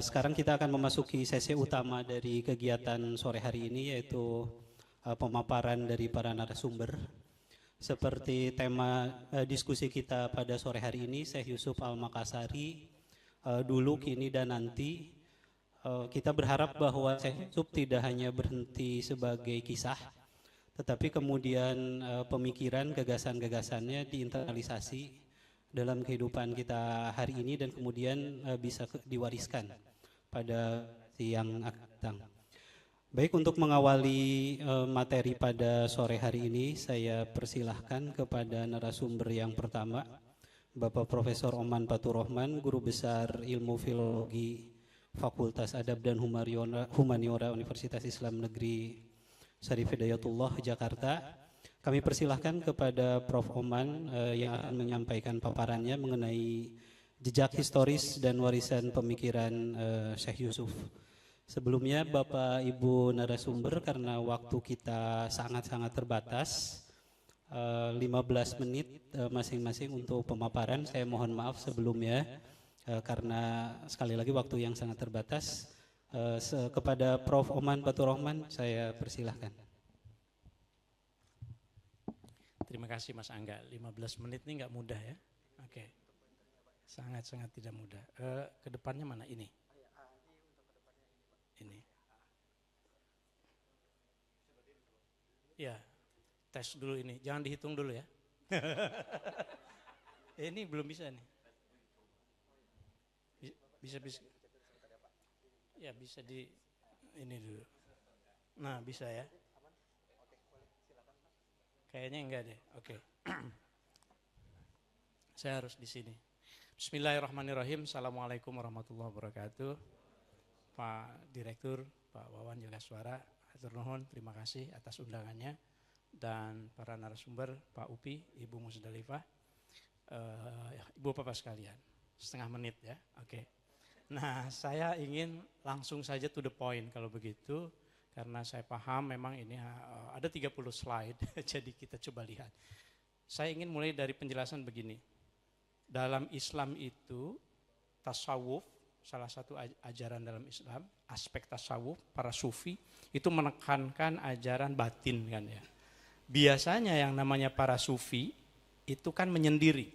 Sekarang kita akan memasuki sesi utama dari kegiatan sore hari ini, yaitu pemaparan dari para narasumber. Seperti tema diskusi kita pada sore hari ini, Syekh Yusuf Al-Makassari, dulu, kini, dan nanti. Kita berharap bahwa Syekh Yusuf tidak hanya berhenti sebagai kisah, tetapi kemudian pemikiran, gagasan-gagasannya diinternalisasi dalam kehidupan kita hari ini dan kemudian bisa diwariskan pada yang akan datang. Baik, untuk mengawali materi pada sore hari ini, saya persilahkan kepada narasumber yang pertama, Bapak Profesor Oman Fathur-Rahman, Guru Besar Ilmu Filologi Fakultas Adab dan Humaniora Universitas Islam Negeri Syarif Hidayatullah, Jakarta. Kami persilahkan kepada Prof. Oman yang akan menyampaikan paparannya mengenai jejak historis dan warisan pemikiran Syekh Yusuf. Sebelumnya Bapak Ibu narasumber, karena waktu kita sangat-sangat terbatas, 15 menit masing-masing untuk pemaparan. Saya mohon maaf sebelumnya karena sekali lagi waktu yang sangat terbatas. Kepada Prof. Oman Fathur-Rahman saya persilahkan. Terima kasih Mas Angga, 15 menit ini nggak mudah ya. Oke, sangat-sangat tidak mudah. Kedepannya mana ini? Ini. Ya, tes dulu ini, jangan dihitung dulu ya. Ini belum bisa nih. Bisa. Ya bisa di ini dulu. Nah bisa ya. Kayaknya enggak deh. Oke. Saya harus di sini. Bismillahirrahmanirrahim. Assalamualaikum warahmatullahi wabarakatuh. Pak Direktur, Pak Wawan Yogaswara, hatur nuhun, terima kasih atas undangannya, dan para narasumber, Pak Upi, Ibu Musdalifah, Ibu Bapak sekalian. Setengah menit ya. Oke. Nah, saya ingin langsung saja to the point kalau begitu. Karena saya paham memang ini ada 30 slide, jadi kita coba lihat. Saya ingin mulai dari penjelasan begini. Dalam Islam itu, tasawuf, salah satu ajaran dalam Islam, aspek tasawuf, para sufi, itu menekankan ajaran batin kan ya. Biasanya yang namanya para sufi, itu kan menyendiri.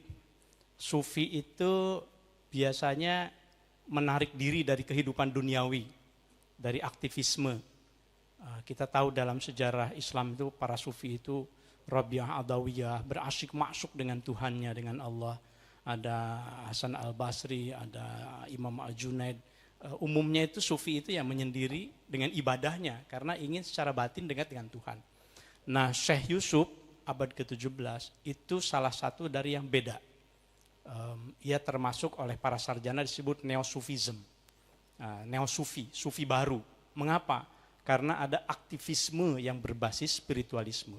Sufi itu biasanya menarik diri dari kehidupan duniawi, dari aktivisme. Kita tahu dalam sejarah Islam itu para sufi itu Rabi'ah Adawiyah, berasyik masuk dengan Tuhannya, dengan Allah. Ada Hasan Al-Basri, ada Imam Al-Junaid. Umumnya itu sufi itu yang menyendiri dengan ibadahnya karena ingin secara batin dekat dengan Tuhan. Nah, Syekh Yusuf abad ke-17 itu salah satu dari yang beda. Ia termasuk oleh para sarjana disebut Neo-Sufism. Neo-Sufi, Sufi baru. Mengapa? Karena ada aktivisme yang berbasis spiritualisme.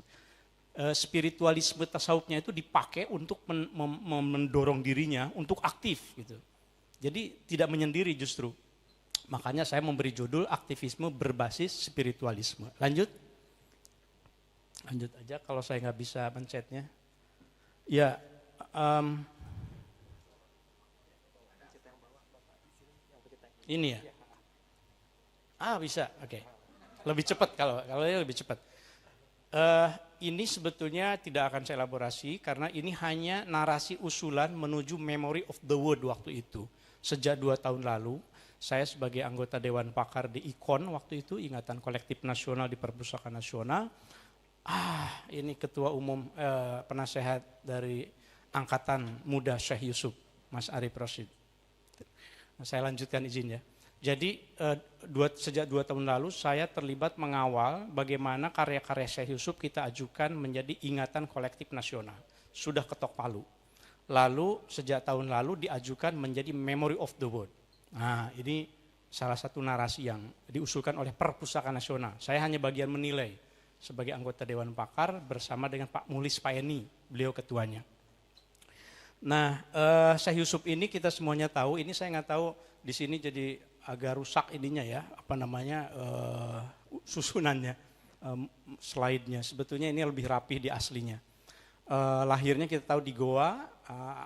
Spiritualisme tasawufnya itu dipakai untuk mendorong dirinya untuk aktif gitu. Jadi tidak menyendiri justru. Makanya saya memberi judul aktivisme berbasis spiritualisme. Lanjut aja kalau saya nggak bisa pencetnya. Ya, ini ya. Bisa, oke. Lebih cepat kalau ini lebih cepat. Ini sebetulnya tidak akan saya elaborasi karena ini hanya narasi usulan menuju memory of the world waktu itu. Sejak 2 tahun lalu, saya sebagai anggota Dewan Pakar di IKON waktu itu, Ingatan Kolektif Nasional di Perpustakaan Nasional. Ini Ketua Umum Penasehat dari Angkatan Muda Syekh Yusuf, Mas Arif Rosyid. Saya lanjutkan izin ya. Jadi sejak 2 tahun lalu saya terlibat mengawal bagaimana karya-karya Syekh Yusuf kita ajukan menjadi ingatan kolektif nasional. Sudah ketok palu. Lalu sejak tahun lalu diajukan menjadi Memory of the World. Nah, ini salah satu narasi yang diusulkan oleh Perpustakaan Nasional. Saya hanya bagian menilai sebagai anggota Dewan Pakar bersama dengan Pak Mulis Paeni, beliau ketuanya. Nah, Syekh Yusuf ini kita semuanya tahu, ini saya nggak tahu di sini jadi agak rusak ininya ya, susunannya, slide-nya. Sebetulnya ini lebih rapi di aslinya. Lahirnya kita tahu di Goa,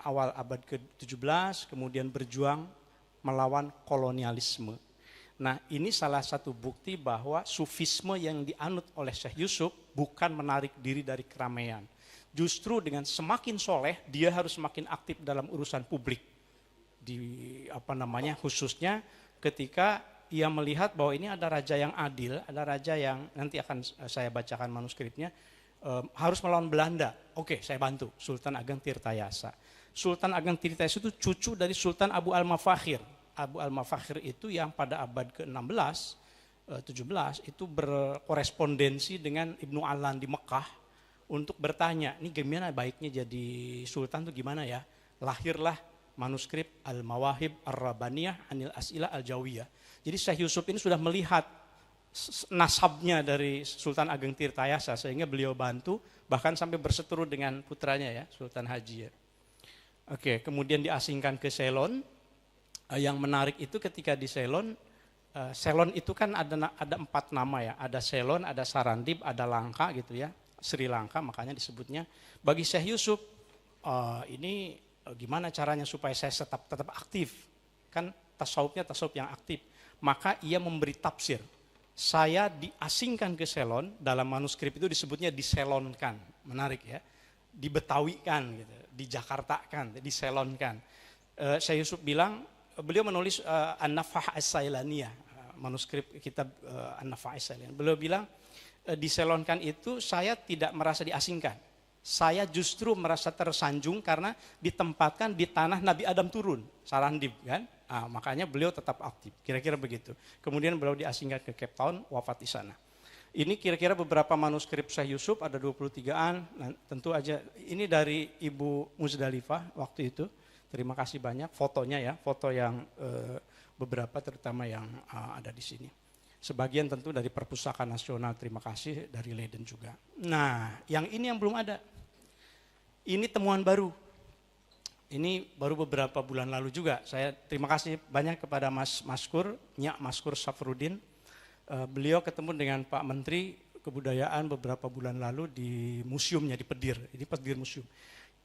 awal abad ke-17, kemudian berjuang melawan kolonialisme. Nah, ini salah satu bukti bahwa sufisme yang dianut oleh Syekh Yusuf bukan menarik diri dari keramaian. Justru dengan semakin soleh, dia harus semakin aktif dalam urusan publik. Khususnya ketika ia melihat bahwa ini ada raja yang adil, ada raja yang nanti akan saya bacakan manuskripnya, harus melawan Belanda. Oke, saya bantu. Sultan Ageng Tirtayasa. Sultan Ageng Tirtayasa itu cucu dari Sultan Abu al-Mafakhir. Abu al-Mafakhir itu yang pada abad ke-16, 17 itu berkorespondensi dengan Ibnu Alan di Mekah untuk bertanya, ini gimana baiknya jadi sultan itu gimana ya? Lahirlah manuskrip Al-Mawahib Ar-Rabaniyah Anil As'ilah Al-Jawiyah. Jadi Syekh Yusuf ini sudah melihat nasabnya dari Sultan Ageng Tirtayasa sehingga beliau bantu bahkan sampai berseteru dengan putranya ya, Sultan Haji ya. Oke, kemudian diasingkan ke Ceylon. Yang menarik itu ketika di Ceylon, Ceylon itu kan ada 4 nama ya, ada Ceylon, ada Sarandip, ada Langka gitu ya, Sri Lanka makanya disebutnya. Bagi Syekh Yusuf, ini gimana caranya supaya saya tetap aktif, kan tasawufnya tasawuf yang aktif. Maka ia memberi tafsir, saya diasingkan ke Ceylon, dalam manuskrip itu disebutnya diselonkan, menarik ya, dibetawikan gitu, dijakartakan, diselonkan. Syekh Yusuf bilang, beliau menulis An-Nafah As-Sailaniyah, manuskrip kitab An-Nafah As-Sailaniyah. Beliau bilang, diselonkan itu saya tidak merasa diasingkan. Saya justru merasa tersanjung karena ditempatkan di tanah Nabi Adam turun, Sarandib kan. Makanya beliau tetap aktif, kira-kira begitu. Kemudian beliau diasingkan ke Cape Town, wafat di sana. Ini kira-kira beberapa manuskrip Syekh Yusuf, ada 23-an. Nah, tentu aja ini dari Ibu Muzdalifah waktu itu. Terima kasih banyak fotonya ya, foto yang beberapa terutama yang ada di sini. Sebagian tentu dari Perpustakaan Nasional, terima kasih, dari Leiden juga. Nah, yang ini yang belum ada. Ini temuan baru. Ini baru beberapa bulan lalu juga. Saya terima kasih banyak kepada Mas Maskur, Nyak Maskur Safrudin. Beliau ketemu dengan Pak Menteri Kebudayaan beberapa bulan lalu di museumnya, di Pedir. Ini Pedir Museum.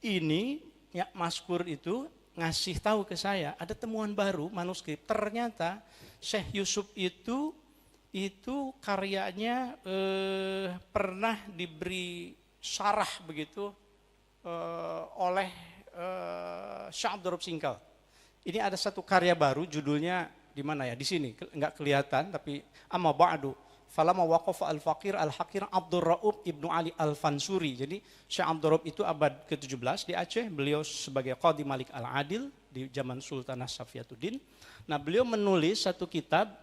Ini Nyak Maskur itu ngasih tahu ke saya ada temuan baru manuskrip. Ternyata Syekh Yusuf itu karyanya pernah diberi syarah begitu oleh Syekh Abdul Raub Singkal. Ini ada satu karya baru judulnya di mana ya? Di sini enggak kelihatan tapi amma ba'du falama waqafa al-faqir al-hakir Abdul Raub Ibnu Ali Al-Fansuri. Jadi Syekh Abdul Raub itu abad ke-17 di Aceh, beliau sebagai Qadhi Malik Al-Adil di zaman Sultanah Safiyatuddin. Nah, beliau menulis satu kitab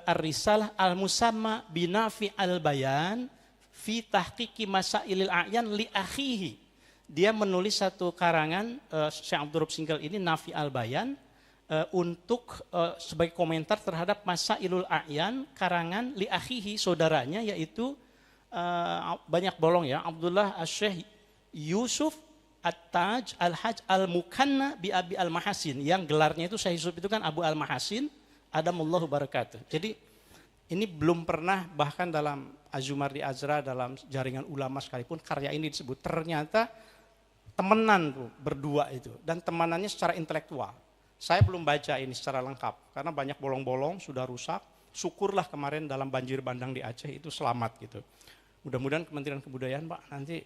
Ar-Risalah Al-Musamma Binafi Al-Bayan fi tahqiqi masailil a'yan li akhihi. Dia menulis satu karangan Syekh Abdul Raub Singkal ini Nafi Al-Bayan untuk sebagai komentar terhadap Masailul A'yan karangan li akhihi, saudaranya yaitu banyak bolong ya, Abdullah Asy-Syekh Yusuf At-Taj Al-Haj Al-Mukanna bi Abi Al-Mahasin, yang gelarnya itu Syekh Yusuf itu kan Abu Al-Mahasin Adamullahu barakatuh. Jadi ini belum pernah bahkan dalam Azumardi Azra, dalam jaringan ulama sekalipun karya ini disebut. Ternyata temenan tuh berdua itu, dan temanannya secara intelektual. Saya belum baca ini secara lengkap karena banyak bolong-bolong, sudah rusak. Syukurlah kemarin dalam banjir bandang di Aceh itu selamat gitu. Mudah-mudahan Kementerian Kebudayaan Pak nanti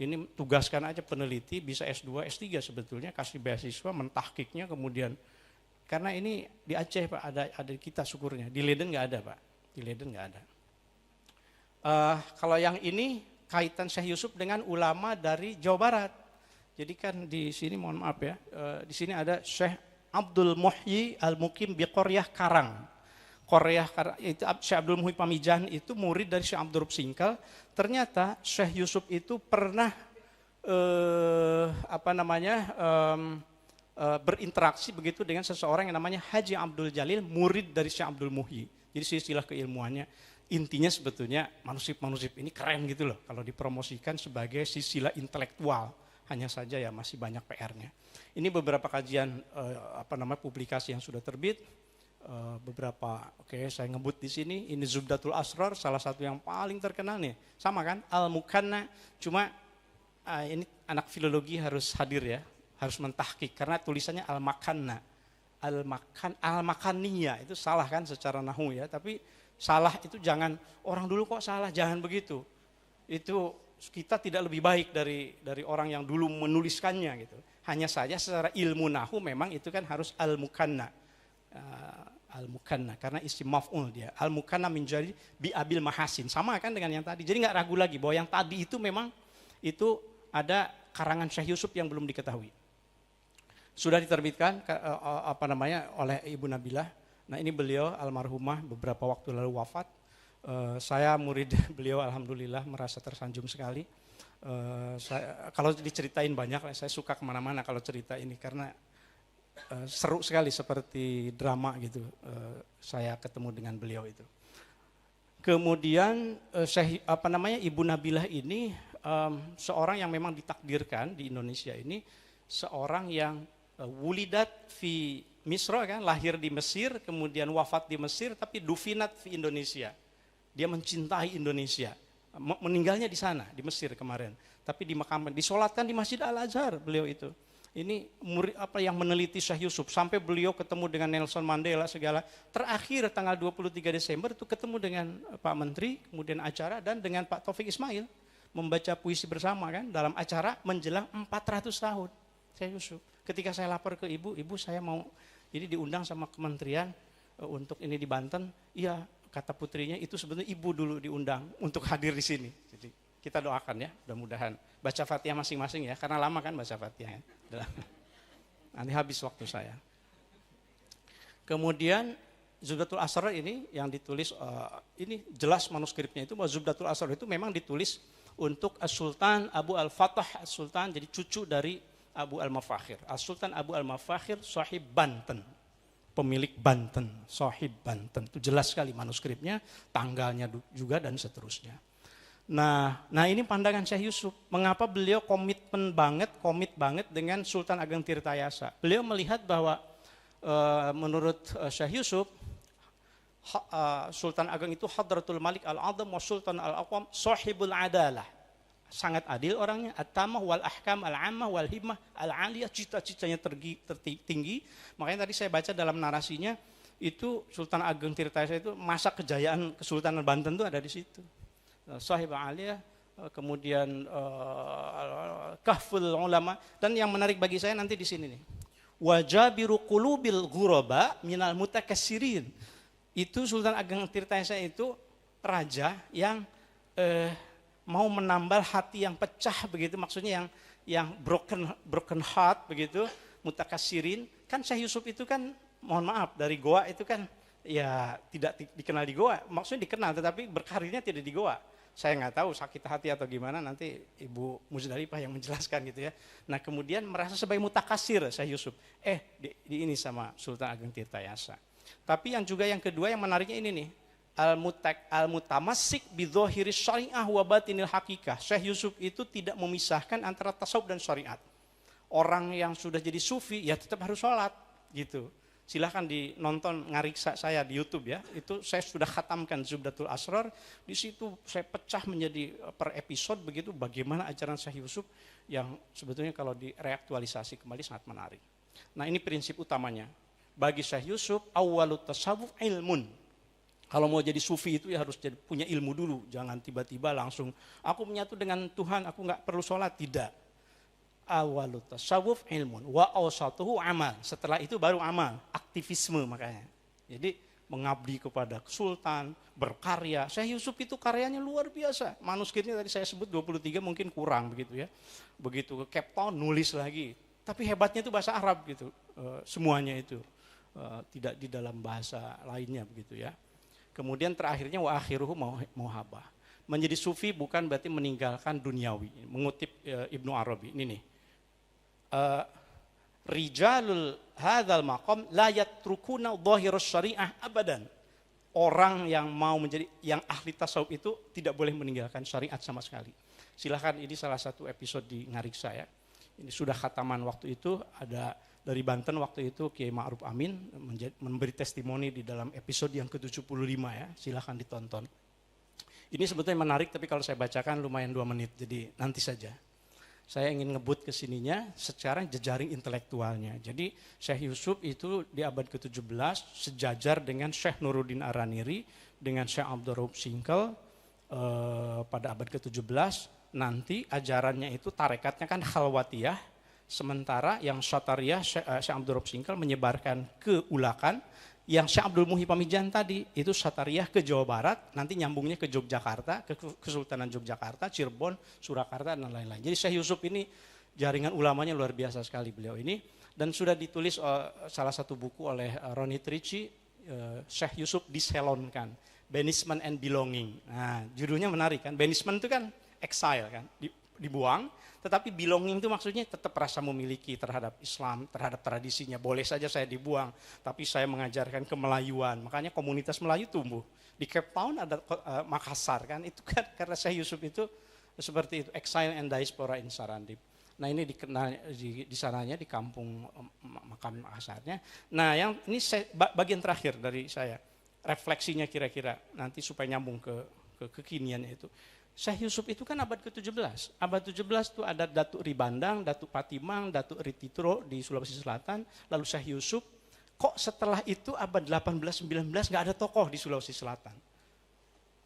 ini tugaskan aja peneliti bisa S2, S3 sebetulnya, kasih beasiswa mentahkiknya kemudian. Karena ini di Aceh Pak ada kita syukurnya. Di Leiden nggak ada Pak, di Leiden nggak ada. Kalau yang ini kaitan Syekh Yusuf dengan ulama dari Jawa Barat. Jadi kan di sini mohon maaf ya, di sini ada Syekh Abdul Muhyi Al-Mukim bi Qoryah Karang. Qoryah Karang itu Syekh Abdul Muhyi Pamijahan itu murid dari Syekh Abdul Raub Singkal. Ternyata Syekh Yusuf itu pernah berinteraksi begitu dengan seseorang yang namanya Haji Abdul Jalil, murid dari Syekh Abdul Muhyi. Jadi silsilah keilmuannya intinya sebetulnya manuskrip ini keren gitu loh kalau dipromosikan sebagai silsilah intelektual. Hanya saja ya masih banyak PR-nya. Ini beberapa kajian publikasi yang sudah terbit. Beberapa saya ngebut di sini. Ini Zubdatul Asrar, salah satu yang paling terkenal nih. Sama kan? Al-Mukanna. Cuma ini anak filologi harus hadir ya, harus mentahqiq karena tulisannya Al-Makanna. al-makaniyah itu salah kan secara nahwu ya, tapi salah itu jangan orang dulu kok salah, jangan begitu. Itu kita tidak lebih baik dari orang yang dulu menuliskannya gitu. Hanya saja secara ilmu nahwu memang itu kan harus al-mukanna. Al-mukanna karena isim maf'ul dia. Al-mukanna menjadi bi abil mahasin. Sama kan dengan yang tadi. Jadi enggak ragu lagi bahwa yang tadi itu memang itu ada karangan Syekh Yusuf yang belum diketahui. Sudah diterbitkan oleh Ibu Nabilah. Nah, ini beliau almarhumah beberapa waktu lalu wafat. Saya murid beliau, alhamdulillah merasa tersanjung sekali. Kalau diceritain banyak, saya suka kemana-mana kalau cerita ini karena seru sekali seperti drama gitu. Saya ketemu dengan beliau itu. Kemudian Ibu Nabilah ini seorang yang memang ditakdirkan di Indonesia ini, seorang yang wulidat fi Misra kan, lahir di Mesir, kemudian wafat di Mesir, tapi dufinat fi Indonesia. Dia mencintai Indonesia. Meninggalnya di sana, di Mesir kemarin. Tapi dimakamkan, disolatkan di Masjid Al-Azhar beliau itu. Ini murid yang meneliti Syekh Yusuf, sampai beliau ketemu dengan Nelson Mandela segala. Terakhir tanggal 23 Desember itu ketemu dengan Pak Menteri, kemudian acara, dan dengan Pak Taufik Ismail. Membaca puisi bersama kan, dalam acara menjelang 400 tahun Syekh Yusuf. Ketika saya lapor ke ibu saya mau ini diundang sama kementerian untuk ini di Banten. Iya, kata putrinya, itu sebenarnya ibu dulu diundang untuk hadir di sini. Jadi kita doakan ya, mudah-mudahan baca Fatihah masing-masing ya, karena lama kan baca Fatihah ya. Nanti habis waktu saya. Kemudian Zubdatul Asrar ini yang ditulis, ini jelas manuskripnya itu bahwa Zubdatul Asrar itu memang ditulis untuk Sultan Abu Al-Fatah, Sultan jadi cucu dari Abu Al-Mafakhir. Sultan Abu Al-Mafakhir sahib Banten, pemilik Banten, sahib Banten. Itu jelas sekali manuskripnya, tanggalnya juga dan seterusnya. Nah ini pandangan Syekh Yusuf. Mengapa beliau komit banget dengan Sultan Ageng Tirtayasa. Beliau melihat bahwa menurut Syekh Yusuf, Sultan Ageng itu Hadratul Malik Al-Azam wa Sultan Al-Aqwam sahibul adalah. Sangat adil orangnya, at-tamah wal ahkam al-ammah wal himmah al-aliyah, cita-citanya tertinggi. Makanya tadi saya baca dalam narasinya itu Sultan Ageng Tirtayasa itu masa kejayaan Kesultanan Banten itu ada di situ. Sahib aliyah, kemudian kahful ulama, dan yang menarik bagi saya nanti di sini nih. Wajabiru qulubil ghuraba minal mutakassirin. Itu Sultan Ageng Tirtayasa itu raja yang mau menambal hati yang pecah begitu, maksudnya yang broken heart begitu, mutakassirin. Kan Syekh Yusuf itu kan, mohon maaf, dari Goa itu kan ya tidak dikenal di Goa, maksudnya dikenal tetapi berkarirnya tidak di Goa. Saya nggak tahu sakit hati atau gimana, nanti Ibu Muzdalifah yang menjelaskan gitu ya. Nah kemudian merasa sebagai mutakassir Syekh Yusuf, di ini sama Sultan Ageng Tirtayasa. Tapi yang kedua yang menariknya ini nih, al-mutamassik bidzohiri syariah wa batinil hakikah. Syekh Yusuf itu tidak memisahkan antara tasawuf dan syariat. Orang yang sudah jadi sufi ya tetap harus sholat gitu. Silahkan dinonton ngariksa saya di YouTube ya. Itu saya sudah khatamkan Zubdatul Asrar. Di situ saya pecah menjadi per episode begitu bagaimana ajaran Syekh Yusuf yang sebetulnya kalau direaktualisasi kembali sangat menarik. Nah ini prinsip utamanya. Bagi Syekh Yusuf awwalut tasawuf ilmun. Kalau mau jadi sufi itu ya harus punya ilmu dulu, jangan tiba-tiba langsung aku menyatu dengan Tuhan, aku nggak perlu sholat, tidak. Awalut tasawuf ilmun, wa awsatuhu amal. Setelah itu baru amal, aktivisme makanya. Jadi mengabdi kepada sultan, berkarya. Syekh Yusuf itu karyanya luar biasa. Manuskripnya tadi saya sebut 23 mungkin kurang begitu ya. Begitu ke Cape Town nulis lagi. Tapi hebatnya itu bahasa Arab gitu, semuanya itu tidak di dalam bahasa lainnya begitu ya. Kemudian terakhirnya wa akhiruhu muhabah. Menjadi sufi bukan berarti meninggalkan duniawi. Mengutip Ibnu Arabi ini nih. Rijalul hadzal maqam la yatrukuna dhahirus syariah abadan. Orang yang mau menjadi yang ahli tasawuf itu tidak boleh meninggalkan syariat sama sekali. Silahkan, ini salah satu episode di Ngariksa ya. Ini sudah khataman waktu itu, ada dari Banten waktu itu Kiai Ma'ruf Amin memberi testimoni di dalam episode yang ke-75 ya, silahkan ditonton. Ini sebetulnya menarik tapi kalau saya bacakan lumayan 2 menit, jadi nanti saja. Saya ingin ngebut ke sininya secara jejaring intelektualnya. Jadi Syekh Yusuf itu di abad ke-17 sejajar dengan Syekh Nuruddin Araniri, dengan Syekh Abdul Rauf Singkel pada abad ke-17. Nanti ajarannya itu tarekatnya kan khalwatiyah, sementara yang Syatariyah Syekh Abdul Rauf Singkel menyebarkan ke Ulakan, yang Syekh Abdul Muhyi Pamijan tadi itu Syatariyah ke Jawa Barat, nanti nyambungnya ke Yogyakarta, ke Kesultanan Yogyakarta, Cirebon, Surakarta dan lain-lain. Jadi Syekh Yusuf ini jaringan ulamanya luar biasa sekali beliau ini, dan sudah ditulis salah satu buku oleh Ronnie Trichy, Syekh Yusuf diselonkan, Banishment and Belonging. Nah, judulnya menarik kan, banishment itu kan exile kan, dibuang. Tetapi belonging itu maksudnya tetap rasa memiliki terhadap Islam, terhadap tradisinya. Boleh saja saya dibuang, tapi saya mengajarkan kemelayuan. Makanya komunitas Melayu tumbuh. Di Cape Town ada Makassar kan, itu kan karena Syekh Yusuf itu seperti itu, exile and diaspora in Sarandip. Nah ini dikenal di sananya di kampung makam Makassarnya. Nah yang ini bagian terakhir dari saya, refleksinya kira-kira nanti supaya nyambung ke kekiniannya itu. Syekh Yusuf itu kan abad ke-17. Abad 17 itu ada Datuk Ribandang, Datuk Patimang, Datuk Rititro di Sulawesi Selatan, lalu Syekh Yusuf. Kok setelah itu abad 18-19 nggak ada tokoh di Sulawesi Selatan?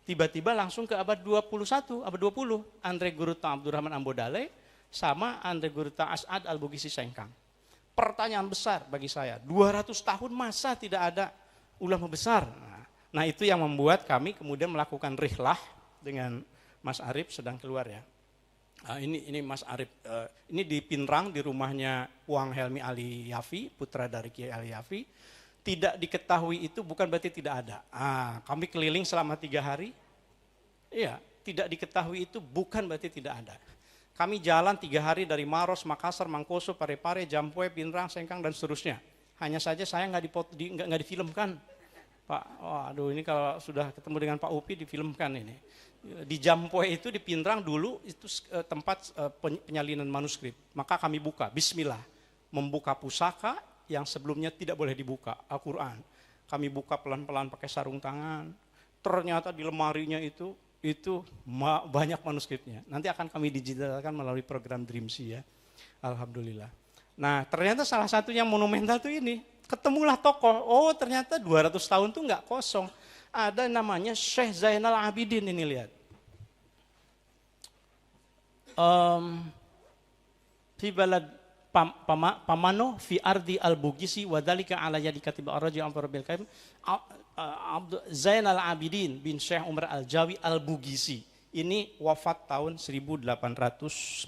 Tiba-tiba langsung ke abad 21, abad 20, Andre Guruta Abdurrahman Ambodale sama Andre Guruta As'ad Al-Bugisi Sengkang. Pertanyaan besar bagi saya, 200 tahun masa tidak ada ulama besar? Nah itu yang membuat kami kemudian melakukan rihlah dengan Mas Arif sedang keluar ya. Ini Mas Arif, ini di Pinrang di rumahnya Wang Helmi Ali Yafi, putra dari Kiai Ali Yafi. Tidak diketahui itu bukan berarti tidak ada. Kami keliling selama 3 hari. Iya, tidak diketahui itu bukan berarti tidak ada. Kami jalan 3 hari dari Maros, Makassar, Mangkoso, Parepare, Jampue, Pinrang, Sengkang dan seterusnya. Hanya saja saya nggak difilmkan. Pak, aduh ini kalau sudah ketemu dengan Pak Upi difilmkan ini. Di Jampue itu di Pinrang dulu itu tempat penyalinan manuskrip. Maka kami buka, bismillah. Membuka pusaka yang sebelumnya tidak boleh dibuka, Al-Quran. Kami buka pelan-pelan pakai sarung tangan. Ternyata di lemarinya itu banyak manuskripnya. Nanti akan kami digitalkan melalui program Dreamsy ya. Alhamdulillah. Nah ternyata salah satu yang monumental tuh ini. Ketemulah tokoh, ternyata 200 tahun tuh nggak kosong. Ada namanya Syekh Zainal Abidin ini lihat. Fi balad pamano fi ardi al-Bugisi wadhalika ala yadi katib ar-raji amfarabil kaim Zainal Abidin bin Syekh Umar Al-Jawi Al-Bugisi. Ini wafat tahun 1890.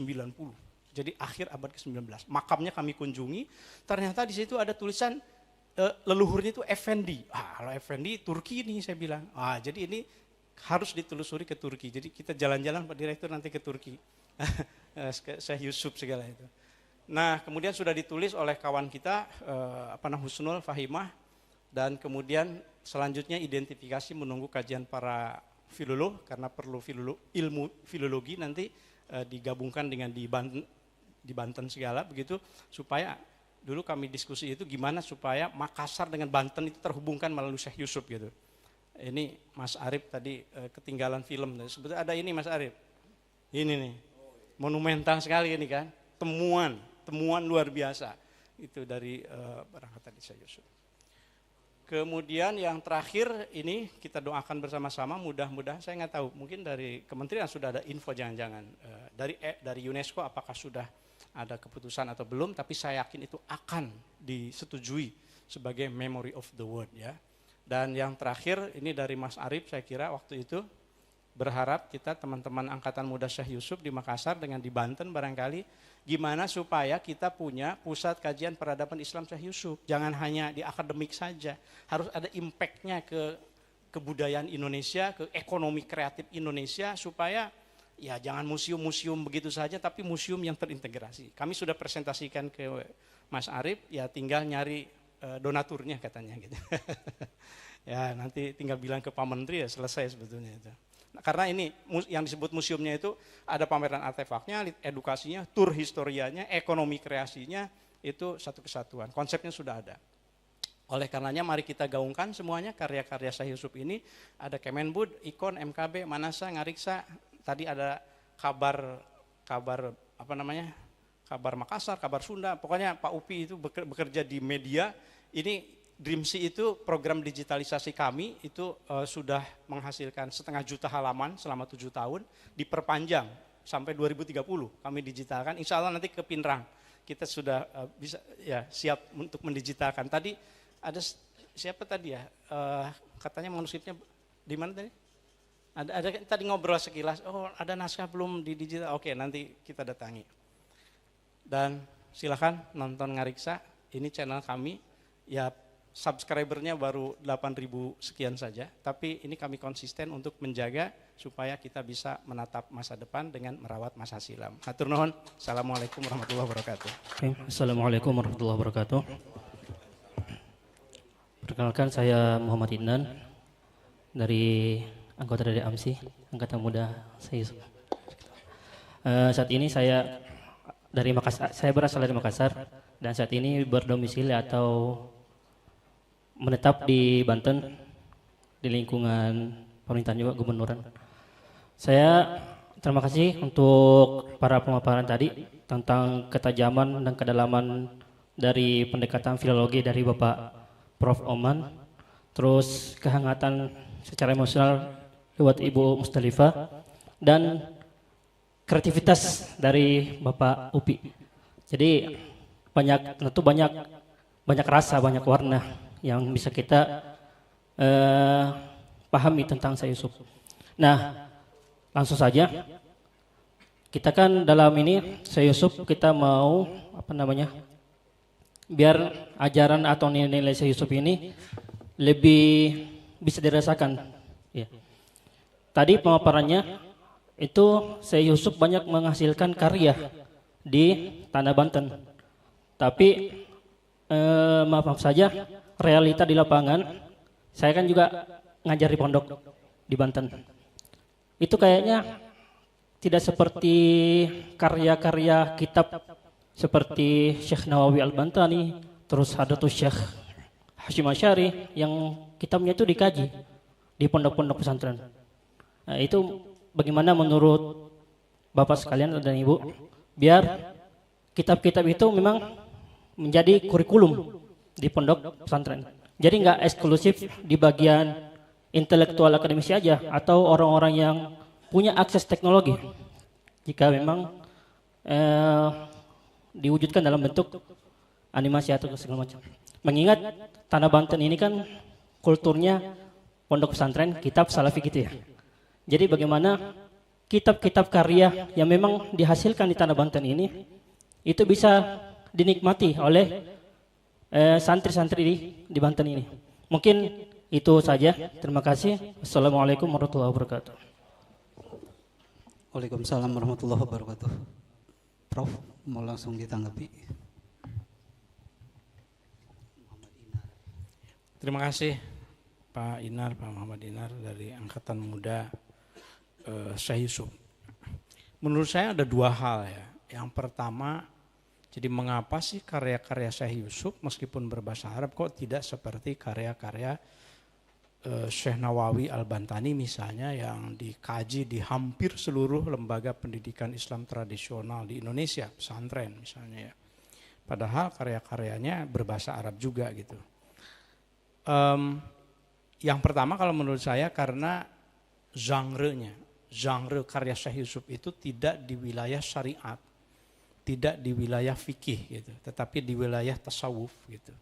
Jadi akhir abad ke-19. Makamnya kami kunjungi, ternyata di situ ada tulisan leluhurnya itu Effendi. Kalau Effendi Turki nih saya bilang. Jadi ini harus ditelusuri ke Turki. Jadi kita jalan-jalan Pak Direktur nanti ke Turki. Syekh Yusuf segala itu. Nah kemudian sudah ditulis oleh kawan kita Husnul Fahimah, dan kemudian selanjutnya identifikasi menunggu kajian para filolog karena perlu ilmu filologi nanti digabungkan dengan di Banten segala begitu, supaya dulu kami diskusi itu gimana supaya Makassar dengan Banten itu terhubungkan melalui Syekh Yusuf gitu. Ini Mas Arif tadi ketinggalan film, sebetulnya ada ini Mas Arif. Ini nih, monumental sekali ini kan, temuan luar biasa itu dari berangkat tadi Syekh Yusuf. Kemudian yang terakhir ini kita doakan bersama-sama, mudah-mudahan saya nggak tahu, mungkin dari kementerian sudah ada info jangan-jangan dari UNESCO apakah sudah ada keputusan atau belum, tapi saya yakin itu akan disetujui sebagai Memory of the World ya. Dan yang terakhir ini dari Mas Arif, saya kira waktu itu berharap kita teman-teman Angkatan Muda Syekh Yusuf di Makassar dengan di Banten barangkali gimana supaya kita punya pusat kajian peradaban Islam Syekh Yusuf. Jangan hanya di akademik saja, harus ada impactnya ke kebudayaan Indonesia, ke ekonomi kreatif Indonesia, supaya ya jangan museum-museum begitu saja, tapi museum yang terintegrasi. Kami sudah presentasikan ke Mas Arif, ya tinggal nyari donaturnya katanya gitu. Ya nanti tinggal bilang ke Pak Menteri ya selesai sebetulnya itu. Nah, karena ini yang disebut museumnya itu ada pameran artefaknya, edukasinya, tur historianya, ekonomi kreasinya, itu satu kesatuan. Konsepnya sudah ada. Oleh karenanya mari kita gaungkan semuanya karya-karya Syekh Yusuf ini. Ada Kemenbud, IKON, MKB, Manasa, Ngariksa. Tadi ada kabar apa namanya, kabar Makassar, kabar Sunda, pokoknya Pak Upi itu bekerja di media. Ini Dreamsi itu program digitalisasi kami itu sudah menghasilkan 500.000 halaman selama 7 tahun, diperpanjang sampai 2030 kami digitalkan. Insya Allah nanti ke Pinrang kita sudah bisa ya siap untuk mendigitalkan. Tadi ada siapa tadi ya, katanya manuskripnya di mana tadi? Ada tadi ngobrol sekilas, oh ada naskah belum di digital, oke nanti kita datangi. Dan silakan nonton Ngariksa, ini channel kami, ya subscribernya baru 8.000 sekian saja, tapi ini kami konsisten untuk menjaga supaya kita bisa menatap masa depan dengan merawat masa silam. Hatur nuhun, assalamualaikum warahmatullahi wabarakatuh. Assalamualaikum warahmatullahi wabarakatuh. Perkenalkan saya Muhammad Inan dari anggota dari AMSI, Angkatan Muda saya Yusuf. Saat ini saya dari Makassar, saya berasal dari Makassar dan saat ini berdomisili atau menetap di Banten di lingkungan pemerintahan juga gubernuran. Saya terima kasih untuk para pemaparan tadi tentang ketajaman dan kedalaman dari pendekatan filologi dari Bapak Prof. Oman, terus kehangatan secara emosional lewat Ibu Mustalifah dan kreativitas dari Bapak Upi. Jadi tentu banyak rasa, banyak warna yang bisa kita pahami tentang Syekh Yusuf. Nah, langsung saja kita kan dalam ini Syekh Yusuf kita mau biar ajaran atau nilai-nilai Syekh Yusuf ini lebih bisa dirasakan. Ya. Tadi pemaparannya itu Syekh Yusuf banyak menghasilkan karya di Tanah Banten. Tapi maaf saja realita di lapangan, saya kan juga ngajar di pondok di Banten. Itu kayaknya tidak seperti karya-karya kitab seperti Syekh Nawawi Al-Bantani, terus Hadratus Syekh Hashim Asy'ari yang kitabnya itu dikaji di pondok-pondok pesantren. Nah, itu bagaimana menurut Bapak sekalian dan Ibu, biar kitab-kitab itu memang menjadi kurikulum di pondok pesantren. Jadi nggak eksklusif di bagian intelektual akademisi aja atau orang-orang yang punya akses teknologi. Jika memang diwujudkan dalam bentuk animasi atau segala macam. Mengingat Tanah Banten ini kan kulturnya pondok pesantren, kitab salafi gitu ya. Jadi bagaimana kitab-kitab karya yang memang dihasilkan di Tanah Banten ini itu bisa dinikmati oleh santri-santri di Banten ini. Mungkin itu saja. Terima kasih. Assalamualaikum warahmatullahi wabarakatuh. Waalaikumsalam warahmatullahi wabarakatuh. Prof, mau langsung ditanggapi. Terima kasih Pak Inar, Pak Muhammad Inar dari Angkatan Muda Syekh Yusuf. Menurut saya ada dua hal ya. Yang pertama, jadi mengapa sih karya-karya Syekh Yusuf meskipun berbahasa Arab kok tidak seperti karya-karya Syekh Nawawi Al-Bantani misalnya yang dikaji di hampir seluruh lembaga pendidikan Islam tradisional di Indonesia, pesantren misalnya ya. Padahal karya-karyanya berbahasa Arab juga gitu. Yang pertama kalau menurut saya karena genre karya Syekh Yusuf itu tidak di wilayah syariat, tidak di wilayah fikih gitu, tetapi di wilayah tasawuf gitu.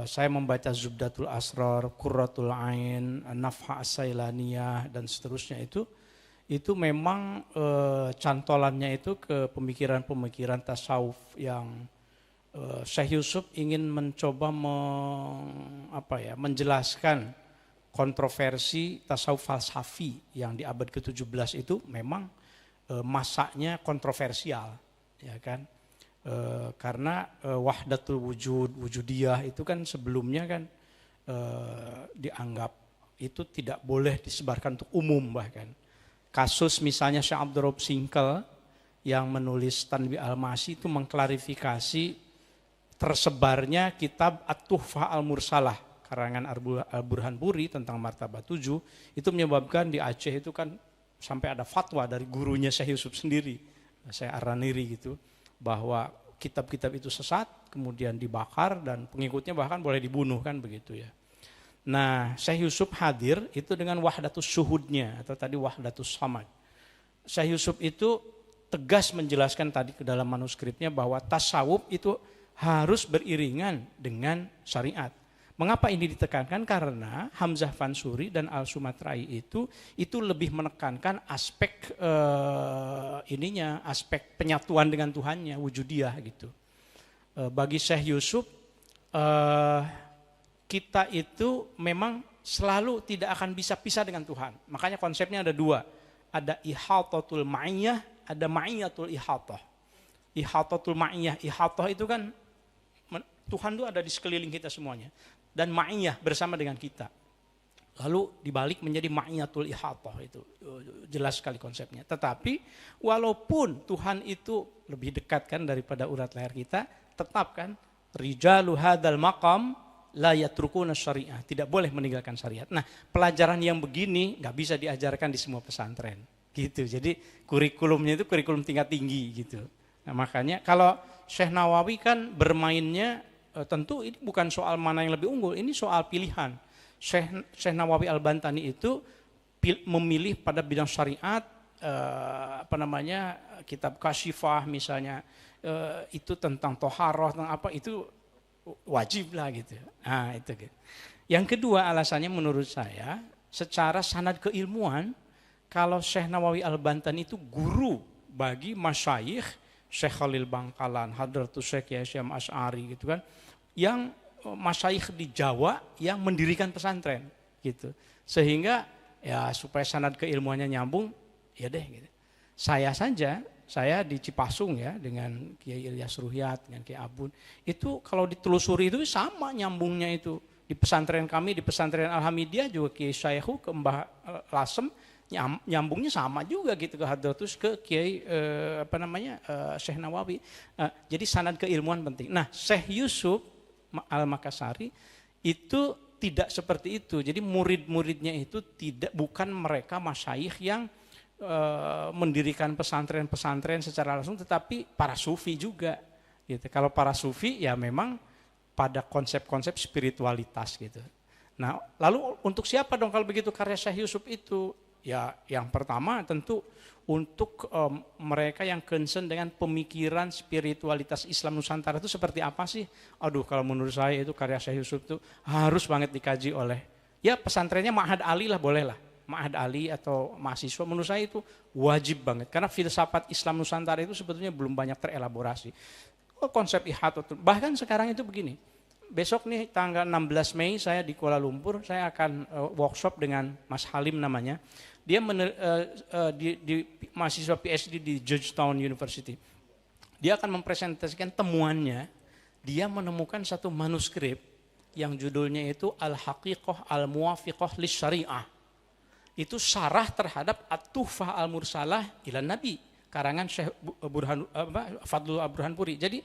Saya membaca Zubdatul Asrar, Qurratul Ain, Nafha As-Sailaniyah dan seterusnya itu memang cantolannya itu ke pemikiran-pemikiran tasawuf yang Syekh Yusuf ingin mencoba menjelaskan kontroversi tasawuf falsafi yang di abad ke-17 itu memang masaknya kontroversial, ya kan? Karena wahdatul wujudiyah itu kan sebelumnya kan dianggap itu tidak boleh disebarkan untuk umum bahkan. Kasus misalnya Syekh Abdul Raub Singkel yang menulis Tanbih Al-Masih itu mengklarifikasi tersebarnya kitab At-Tuhfah Al-Mursalah karangan Al-Burhanpuri tentang martabat 7 itu menyebabkan di Aceh itu kan sampai ada fatwa dari gurunya Syekh Yusuf sendiri Syekh Ar-Raniri gitu, bahwa kitab-kitab itu sesat, kemudian dibakar dan pengikutnya bahkan boleh dibunuh kan begitu ya. Nah, Syekh Yusuf hadir itu dengan wahdatus syuhudnya atau tadi wahdatus samad. Syekh Yusuf itu tegas menjelaskan tadi ke dalam manuskripnya bahwa tasawuf itu harus beriringan dengan syariat. Mengapa ini ditekankan? Karena Hamzah Fansuri dan Al-Sumatrai itu lebih menekankan aspek aspek penyatuan dengan Tuhannya, wujudiyah gitu. Bagi Syekh Yusuf, kita itu memang selalu tidak akan bisa pisah dengan Tuhan. Makanya konsepnya ada dua. Ada ihatatul ma'iyah, ada ma'iyatul ihatah. Ihatatul ma'iyah, ihatah itu kan Tuhan itu ada di sekeliling kita semuanya. Dan ma'iyah bersama dengan kita. Lalu dibalik menjadi ma'iyatul ihatah, itu jelas sekali konsepnya. Tetapi walaupun Tuhan itu lebih dekat kan daripada urat leher kita, tetap kan rijalu hadal maqam la yatrukuna syariah, tidak boleh meninggalkan syariat. Nah, pelajaran yang begini nggak bisa diajarkan di semua pesantren, gitu. Jadi kurikulumnya itu kurikulum tingkat tinggi, gitu. Nah, makanya kalau Syekh Nawawi kan bermainnya tentu ini bukan soal mana yang lebih unggul, ini soal pilihan. Syekh Nawawi Al-Bantani itu memilih pada bidang syariat, kitab Kasyifah misalnya, itu tentang toharoh, tentang apa itu wajib lah gitu. Nah, itu gitu. Yang kedua alasannya menurut saya secara sanad keilmuan, kalau Syekh Nawawi Al-Bantani itu guru bagi masyayikh Syekh Khalil Bangkalan, Hadratus Syekh Hasyim Asy'ari gitu kan, yang masyayikh di Jawa yang mendirikan pesantren gitu. Sehingga ya supaya sanad keilmuannya nyambung, ya deh gitu. Saya di Cipasung ya dengan Kiai Ilyas Ruhyat, dengan Kiai Abun, itu kalau ditelusuri itu sama nyambungnya itu. Di pesantren kami, di pesantren Al-Hamidiyah juga Kiai Syaihu ke Mbah Lasem, nyambungnya sama juga gitu ke Hadratus ke Kiai Syekh Nawawi. Jadi sanad keilmuan penting. Nah, Syekh Yusuf Al-Makassari itu tidak seperti itu. Jadi murid-muridnya itu bukan mereka masyayikh yang mendirikan pesantren-pesantren secara langsung, tetapi para sufi juga gitu. Kalau para sufi ya memang pada konsep-konsep spiritualitas gitu. Nah, lalu untuk siapa dong kalau begitu karya Syekh Yusuf itu? Ya yang pertama tentu untuk mereka yang concern dengan pemikiran spiritualitas Islam Nusantara itu seperti apa sih? Aduh, kalau menurut saya itu karya Syekh Yusuf itu harus banget dikaji oleh, ya pesantrennya Ma'had Ali lah, boleh lah. Ma'had Ali atau mahasiswa, menurut saya itu wajib banget. Karena filsafat Islam Nusantara itu sebetulnya belum banyak terelaborasi. Konsep ihatatul, bahkan sekarang itu begini. Besok nih tanggal 16 Mei saya di Kuala Lumpur, saya akan workshop dengan Mas Halim namanya. Dia di mahasiswa PhD di Georgetown University. Dia akan mempresentasikan temuannya. Dia menemukan satu manuskrip yang judulnya itu Al-Haqiqah Al-Muwafiqah Lisyari'ah. Itu syarah terhadap At-Tuhfah Al-Mursalah ila Nabi, karangan Syekh Fadlul Al-Burhanpuri. Jadi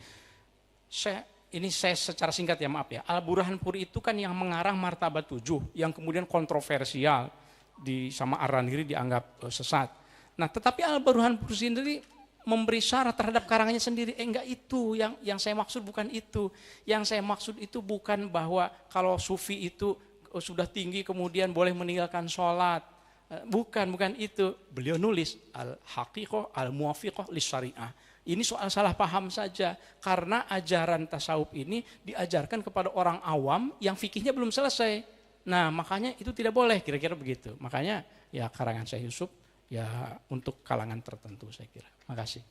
ini saya secara singkat ya, maaf ya. Al-Burhanpuri itu kan yang mengarang Martabat 7 yang kemudian kontroversial sama Ar-Raniri dianggap sesat. Nah, tetapi Al-Burhanpuri sendiri memberi syarah terhadap karangannya sendiri. Enggak, itu yang saya maksud bukan itu. Yang saya maksud itu bukan bahwa kalau sufi itu sudah tinggi kemudian boleh meninggalkan sholat. Bukan itu. Beliau nulis Al-Haqiqah Al-Muwafiqah Lisyari'ah. Ini soal salah paham saja, karena ajaran tasawuf ini diajarkan kepada orang awam yang fikihnya belum selesai. Nah, makanya itu tidak boleh, kira-kira begitu. Makanya ya karangan Syekh Yusuf ya untuk kalangan tertentu saya kira. Makasih.